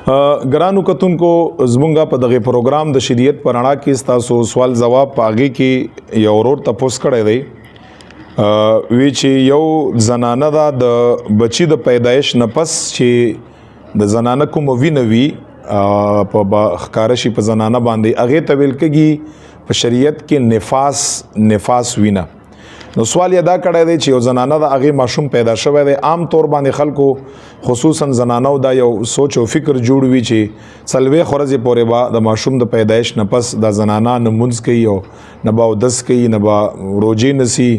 ګرانو کتونکو زمونږه په دغه پروګرام د شریعت په رڼا کې تاسو سوال جواب پاږي کې یو ورور تاسو کړی دی وی چې یو زنانه دا د بچی د پیدایش نه پس چې د زنانه کوم وینوي په ښکارشي په زنانه باندې هغه ته ویل کېږي په شریعت کې نفاس وینه. نو سوال یې دا کړی دی چې یو زنانه د هغې ماشوم پیدا شوی دی. عام طور باندې خلکو خصوصا زنانو دا یو سوچ او فکر جوړ وي چې څلوېښت ورځې پورې به د ماشوم د پیدایش نه پس دا زنانه نه مونځ کوي او نه به اودس کوي نه به روجې نیسي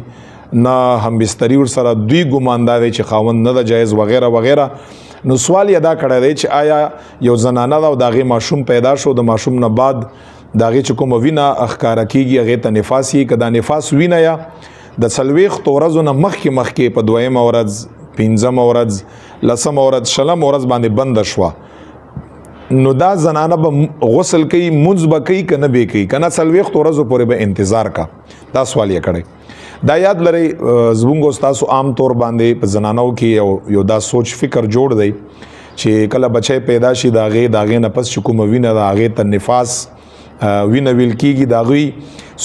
نه همبستري ورسره دوی ګمان دا دی چې خاوند نه ده جایز وغیره وغیره. نو سوال یې دا کړی دی چې آیا یو زنانه ده او د هغې ماشوم پیدا شو د ماشوم نه بعد د هغې چې کومه وینه ښکاره کېږي هغې ته نفاس یي که دا نفاس وینه یا د څلوېښتو ورځو نه مخکې په دویمه ورځ پنځمه ورځ لسمه ورځ شلمه ورځ باندې بنده شوه نو دا زنانه به غسل کوي مونځ به کوي که نه به کوي که نه څلوېښتو ورځو پورې به انتظار کا. دا سوال یې کړی. دا یاد لرئ زموږ ستاسو عام طور باندې په زنانو کې یو دا سوچ فکر جوړ دی چې کله بچی پیدا شي د هغې نه پس چې کومه وینه ده هغې ته نفاس وینه ویل کېږي. د هغوی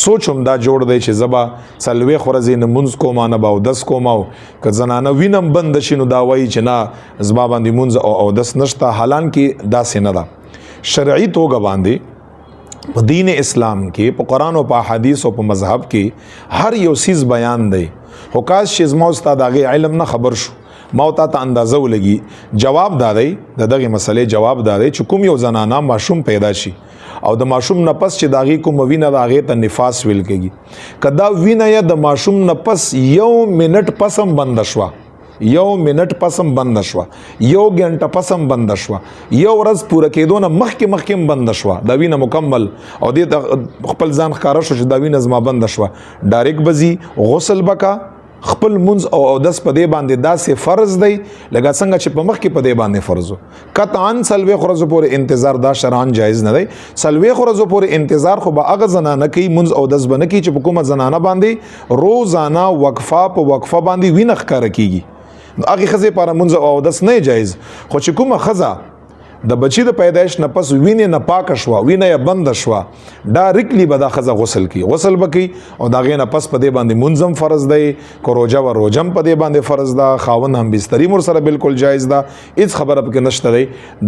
سوچ هم دا جوړ دی چې زه به څلوېښت ورځې نه مونځ کوم نه به اودس کوم او که زنانه وینه هم بنده شي نو دا وایي چې نه زما باندې مونځ او اودس نشته. حالانکې داسې نه ده. شرعي توګه باندې په دین اسلام کې په قرآن او په احادیث او په مذهب کې هر یو څیز بیان دی. خو کاش چې زما ستا د هغې علم نه خبر شو ما تا ته اندازه ولګي. جواب دا دی د دغې مسئلې جواب دا دی چې کوم یو زنانه ماشوم پیدا شي او د ماشوم نه پس چې د هغې کومه وینه د هغې ته نفاس ویل کېږي که دا وینه یې د ماشوم نه پس یو منټ پس هم بنده شوه یو منټ پس هم بنده شوه یو ګنټه پس هم بنده شوه یو ورځ پوره کېدو نه مخکې هم بنده شوه دا وینه مکمل او دې ته خپل ځان ښکاره شو چې دا وینه زما بنده شوه ډایرکټ به ځي غسل به کا خپل مونځ او اودس په دې باندې داسې فرض دی لکه څنګه چې په مخکې په دې باندې فرض و. قطعا څلوېښت ورځو پورې انتظار دا شرعاً جایز نه دی. څلوېښت ورځو پورې انتظار خو به هغه زنانه کوي مونځ اودس به نه کوي چې په کومه زنانه باندې روزانه وقفه په وقفه باندې وینه ښکاره کېږي. نو هغې ښځې لپاره مونځ او اودس نه جایز. خو چې کومه ښځه د بچی د پیدایش نه پس وینې نه پاکه شوه وینه یې بنده شوه ډایرکټلی به دا ښځه غسل کوي غسل به کوي او د هغې نه پس په دې باندې مونځ هم فرض دی که روژه وه روژه هم په دې باندې فرض ده خاوند هم بستري هم ورسره بالکل جایز ده هېڅ خبره پکې نشته دی.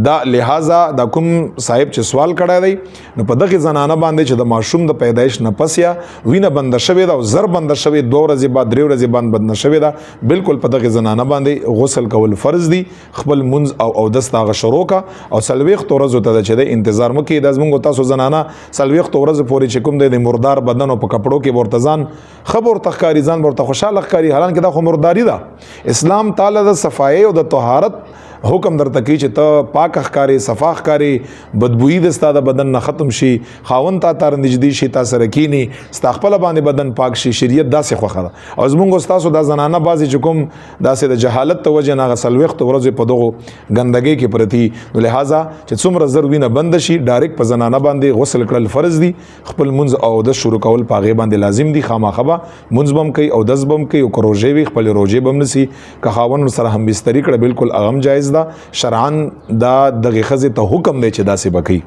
دا لحاظه دا کوم صاحب چې سوال کړی دی نو په دغې زنانه باندې چې د ماشوم د پیدایش نه پس یا وینه بنده شوې ده او زر بنده شوې 2 ورځې بعد 3 ورځې بعد بنده شوې ده بالکل په دغې زنانه باندې غسل کول فرض دي. خپل مونځ او اودس د هغه شروع کا او څلوېښتو ورځو ته ده چې دی انتظار مه کوي. دا زموږ تاسو زنانه څلوېښتو ورځو پورې چې کوم دی د مردار بدن او په کپړو کې به ورته ځان ښه به ورته ښکاري ځان به ورته خوشحاله ښکاري حالانکې دا خو مرداري ده. اسلام تعالی د صفایۍ او د طهارت حکم درته کوي چې ته پاک ښکارې صفا ښکارې بدبویي د ستا د بدن نه ختم شي خاوند تا ته نږدې شي تا سره کینی ستا خپله باندې بدن پاک شي. شریعت داسې خوښه ده او زموږ ستاسو دا زنانه بعضې چې کوم داسې د جهالت د وجې نه هغه څلوېښتو ورځې په دغو ګندګۍ کې پرتي نو لحاظه چې څومره زر وینه بنده شي ډایرکټ په زنانه باندې غسل کړل فرض دي. خپل مونځ او اودس شروع کول په هغې باندې لازم دي. خامخا به مونځ به هم کوي اودس به هم کوي او که روژې وي خپلې روژې به هم نیسي که خاوند ورسره همبستري کړه بالکل هغه هم جایز ده. شرعاً دا دغې ښځې ته حکم دی چې داسې به کوي.